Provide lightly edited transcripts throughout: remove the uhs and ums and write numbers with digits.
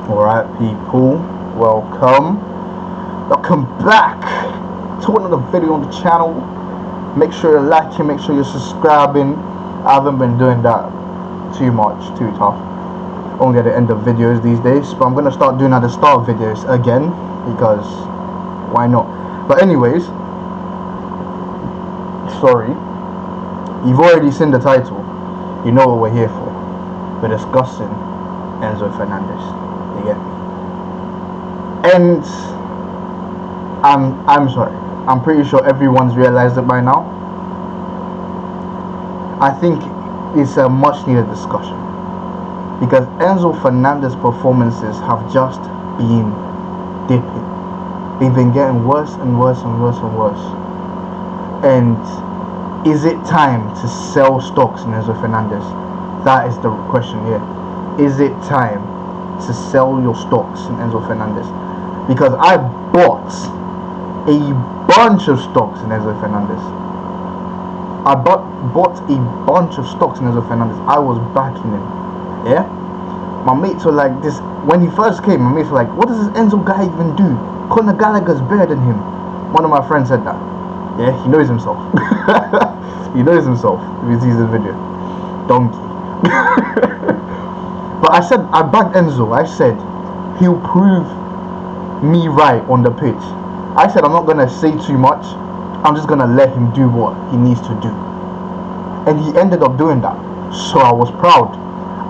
Alright, people, welcome back to another video on the channel. Make sure you're liking, make sure you're subscribing. I haven't been doing that too tough, only at the end of videos these days, but I'm gonna start doing at the start of videos again, because why not? But anyways, sorry, you've already seen the title, you know what we're here for. We're discussing Enzo Fernandez. You get me? And I'm sorry, I'm pretty sure everyone's realized it by now. I think it's a much needed discussion, because Enzo Fernandez performances have just been dipping. They've been getting worse and worse and worse and worse. And is it time to sell stocks in Enzo Fernandez? That is the question here. Is it time to sell your stocks in Enzo Fernandez? Because I bought a bunch of stocks in Enzo Fernandez. I bought a bunch of stocks in Enzo Fernandez. I was backing him. Yeah? My mates were like, this when he first came, my mates were like, what does this Enzo guy even do? Conor Gallagher's better than him. One of my friends said that. Yeah, he knows himself. He knows himself if he sees this video. Donkey. But I said, I backed Enzo. I said, he'll prove me right on the pitch. I said, I'm not going to say too much. I'm just going to let him do what he needs to do. And he ended up doing that. So I was proud.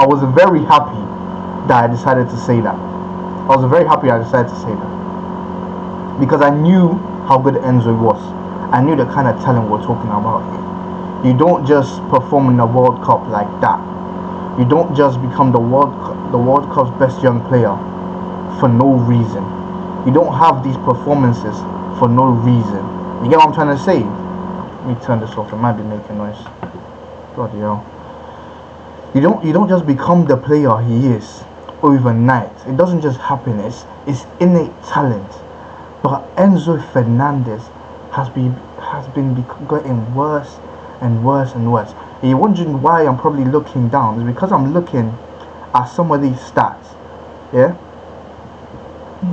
I was very happy that I decided to say that. Because I knew how good Enzo was. I knew the kind of talent we're talking about here. You don't just perform in the World Cup like that. You don't just become the World Cup's best young player for no reason. You don't have these performances for no reason. You get what I'm trying to say? Let me turn this off. It might be making noise. Bloody hell. You don't just become the player he is overnight. It doesn't just happen. It's innate talent. But Enzo Fernandez has been getting worse and worse and worse. And you're wondering why I'm probably looking down. It's because I'm looking at some of these stats. Yeah?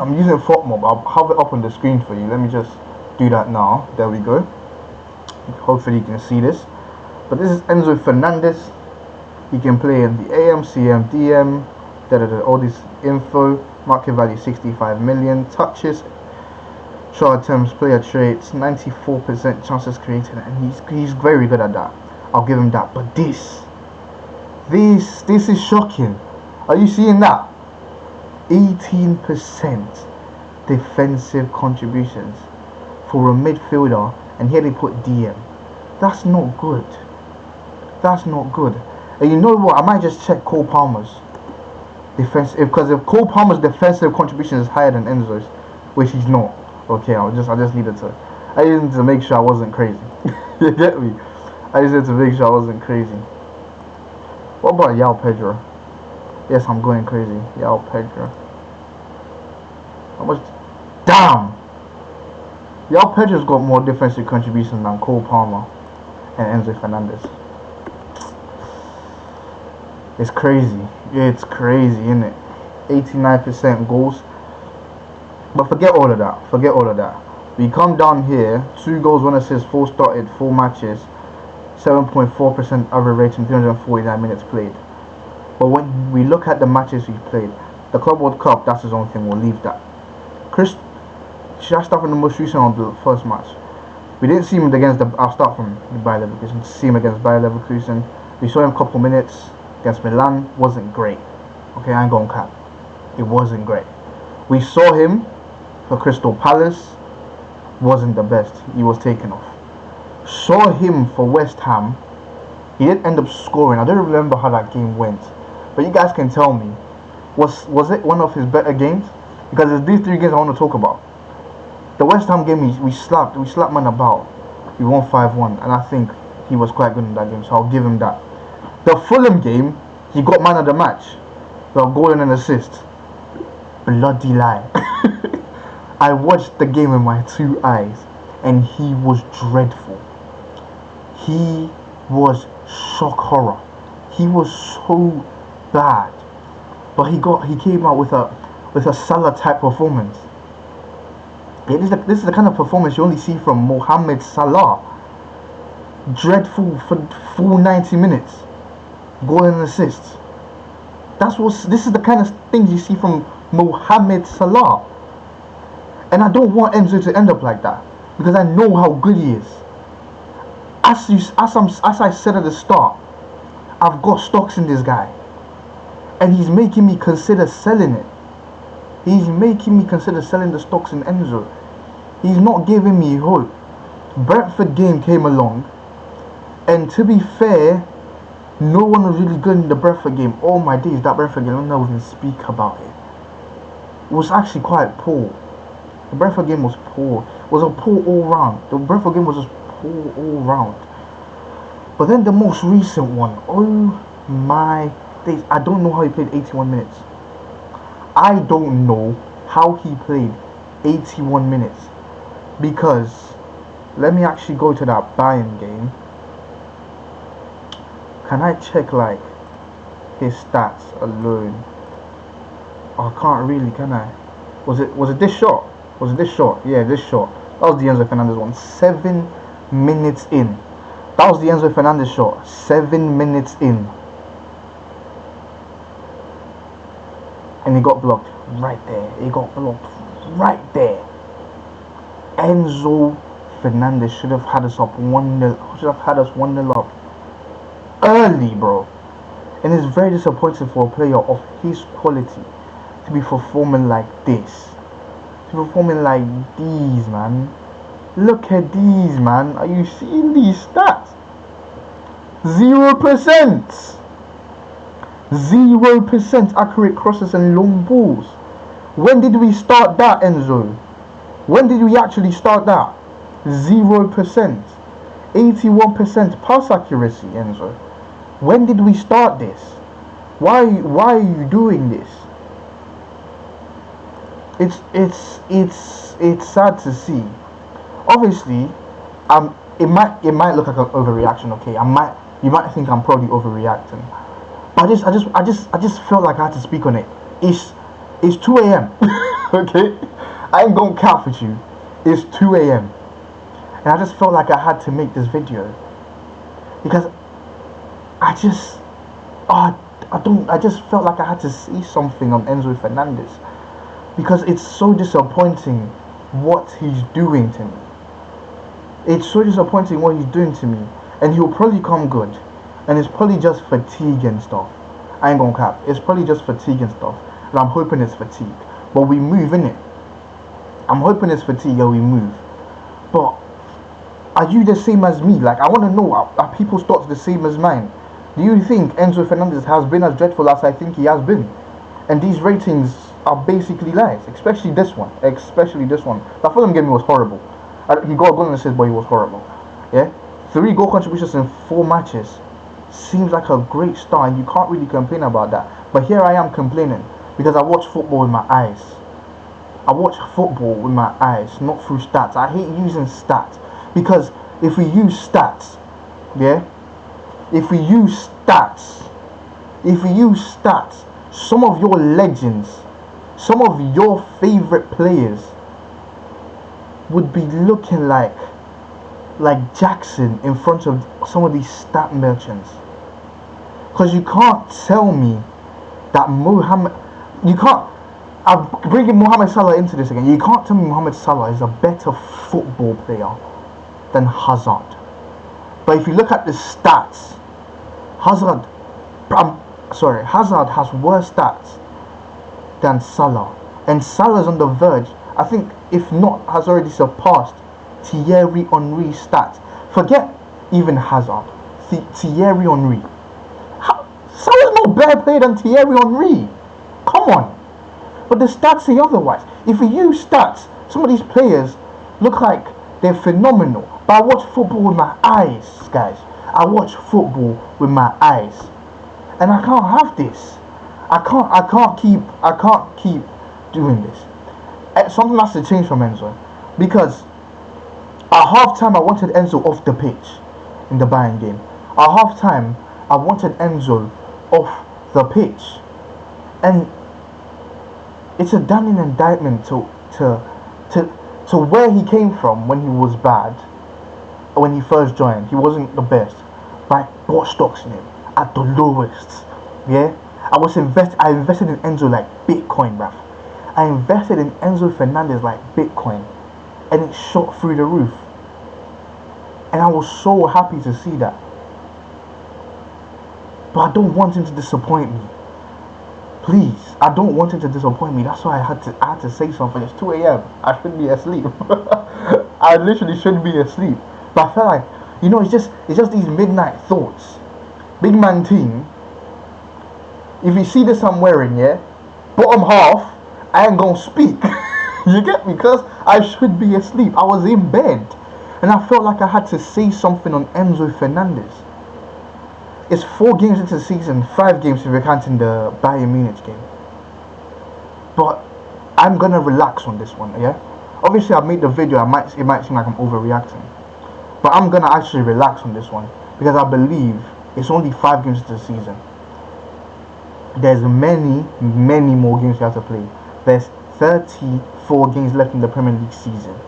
I'm using FOTMob. I'll have it up on the screen for you. Let me just do that now. There we go. Hopefully you can see this. But this is Enzo Fernandez. He can play in the AM, CM, DM, all this info. Market value 65 million. Touches, short attempts, player traits, 94% chances created, and he's very good at that. I'll give him that. But this is shocking. Are you seeing that? 18% defensive contributions for a midfielder, and here they put DM. That's not good. That's not good. And you know what? I might just check Cole Palmer's defense, because if Cole Palmer's defensive contribution is higher than Enzo's, which he's not. Okay, I just needed to make sure I wasn't crazy. You get me? I just needed to make sure I wasn't crazy. What about Yao Pedro? Yes, I'm going crazy. Yao Pedro. How much? Damn! Yao Pedro's got more defensive contributions than Cole Palmer and Enzo Fernandez. It's crazy. It's crazy, isn't it? 89% goals. But forget all of that. We come down here, 2 goals, 1 assist, 4 started, 4 matches, 7.4% average rating, 349 minutes played. But when we look at the matches he's played, the Club World Cup, that's his own thing, we'll leave that. Should I start from the most recent on the first match? We didn't see him against I'll start from the Bayer Leverkusen. See him against Bayer Leverkusen. We saw him a couple minutes against Milan, wasn't great. Okay, I ain't gonna cap. It wasn't great. We saw him for Crystal Palace, wasn't the best. He was taken off. Saw him for West Ham. He did end up scoring. I don't remember how that game went, but you guys can tell me. Was it one of his better games? Because it's these 3 games I want to talk about. The West Ham game, we slapped man about. We won 5-1, and I think he was quite good in that game, so I'll give him that. The Fulham game, he got man of the match. The goal and an assist. Bloody lie. I watched the game with my 2 eyes, and he was dreadful. He was shock horror. He was so bad. But he came out with a with a Salah type performance. Yeah, this is the kind of performance you only see from Mohamed Salah. Dreadful for full 90 minutes. Goal and assists. This is the kind of things you see from Mohamed Salah. And I don't want Enzo to end up like that, because I know how good he is. As I said at the start, I've got stocks in this guy, and he's making me consider selling it. He's making me consider selling the stocks in Enzo. He's not giving me hope. Brentford game came along, and to be fair, no one was really good in the Brentford game. Oh my days, that Brentford game, I don't know even speak about it. It was actually quite poor. The Brentford game was poor. It was a poor all round. The Brentford game was just poor all round. But then the most recent one, oh my days, I don't know how he played 81 minutes. I don't know how he played 81 minutes. Because, let me actually go to that Bayern game. Can I check like his stats alone? Oh, I can't really, can I? Was it this short? Was it this short? Yeah, this short. That was the Enzo Fernandez one. 7 minutes in. That was the Enzo Fernandez shot. 7 minutes in. And he got blocked right there. He got blocked right there. Enzo Fernandez should have had us up 1-0. Should have had us 1-0 up early, bro. And it's very disappointing for a player of his quality to be performing like this. To be performing like these, man. Look at these, man. Are you seeing these stats? 0%. 0% accurate crosses and long balls. When did we start that, Enzo? When did we actually start that? 0%. 81% pass accuracy, Enzo. When did we start this? Why are you doing this? It's sad to see. Obviously, it might look like an overreaction. Okay, you might think I'm probably overreacting. But I just felt like I had to speak on it. It's 2 a.m. Okay, I ain't gonna cap with you. It's 2 a.m. and I just felt like I had to make this video because I just felt like I had to say something on Enzo Fernandez, because it's so disappointing what he's doing to me. It's so disappointing what he's doing to me, and he'll probably come good, and it's probably just fatigue and stuff. I ain't gonna cap. It's probably just fatigue and stuff, and I'm hoping it's fatigue. But we move, innit? I'm hoping it's fatigue and we move. But are you the same as me? Like, I want to know, are people's thoughts the same as mine? Do you think Enzo Fernandez has been as dreadful as I think he has been? And these ratings are basically lies, especially this one. That Fulham game was horrible. He got a goal and assist, but he was horrible. Yeah, 3 goal contributions in 4 matches seems like a great start, and you can't really complain about that. But here I am complaining because I watch football with my eyes. I watch football with my eyes, not through stats. I hate using stats, because if we use stats, yeah, if we use stats, some of your legends, some of your favorite players would be looking like Jackson in front of some of these stat merchants. Because you can't tell me that I'm bringing Mohamed Salah into this again. You can't tell me Mohamed Salah is a better football player than Hazard. But if you look at the stats, Hazard has worse stats than Salah. And Salah's on the verge, I think, if not, has already surpassed Thierry Henry's stats. Forget even Hazard. Thierry Henry. Salah's no better player than Thierry Henry. Come on. But the stats say otherwise. If we use stats, some of these players look like they're phenomenal. But I watch football with my eyes, guys. I watch football with my eyes. And I can't have this. I can't keep doing this. Something has to change from Enzo. Because at half time I wanted Enzo off the pitch in the Bayern game. At half time I wanted Enzo off the pitch. And it's a damning indictment to where he came from when he was bad. When he first joined, he wasn't the best. But I bought stocks in him at the lowest. Yeah, I invested in Enzo like Bitcoin, bruv. I invested in Enzo Fernandez like Bitcoin, and it shot through the roof. And I was so happy to see that. But I don't want him to disappoint me. Please, I don't want him to disappoint me. That's why I had to say something. It's 2 a.m. I should be asleep. I literally should be asleep. But I felt like, it's just these midnight thoughts. Big man team. If you see this I'm wearing, yeah, bottom half, I ain't gonna speak. You get me? Because I should be asleep. I was in bed. And I felt like I had to say something on Enzo Fernandez. It's 4 games into the season, 5 games if you're counting the Bayern Munich game. But I'm gonna relax on this one, yeah? Obviously I made the video, it might seem like I'm overreacting. But I'm gonna actually relax on this one. Because I believe it's only 5 games into the season. There's many more games you have to play. There's 34 games left in the Premier League season.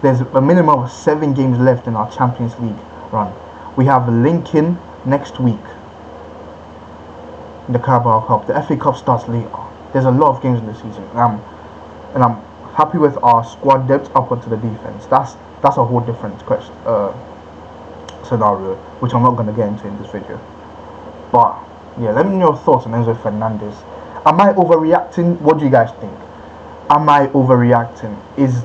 There's a minimum of 7 games left in our Champions League run. We have Lincoln next week in the Carabao Cup. The FA Cup starts later. There's a lot of games in the season, and I'm happy with our squad depth up onto the defense. That's a whole different scenario, which I'm not going to get into in this video. But yeah, let me know your thoughts on Enzo Fernandez. Am I overreacting? What do you guys think? Am I overreacting? Is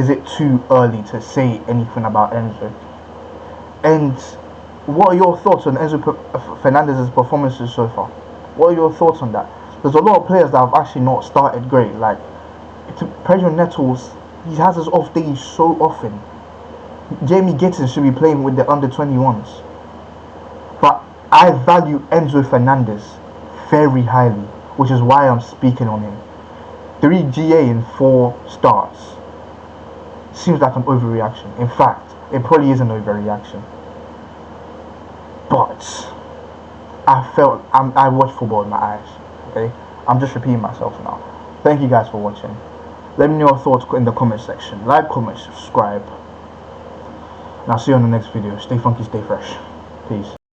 it too early to say anything about Enzo? And what are your thoughts on Enzo Fernandez's performances so far? What are your thoughts on that? There's a lot of players that have actually not started great. Like Pedro Netos, he has his off days so often. Jamie Gittins should be playing with the under-21s. But I value Enzo Fernandez very highly, which is why I'm speaking on him. 3 GA in 4 starts seems like an overreaction. In fact, it probably is an overreaction. But I watch football with my eyes. Okay, I'm just repeating myself now. Thank you guys for watching. Let me know your thoughts in the comment section. Like, comment, subscribe. And I'll see you on the next video. Stay funky, stay fresh. Peace.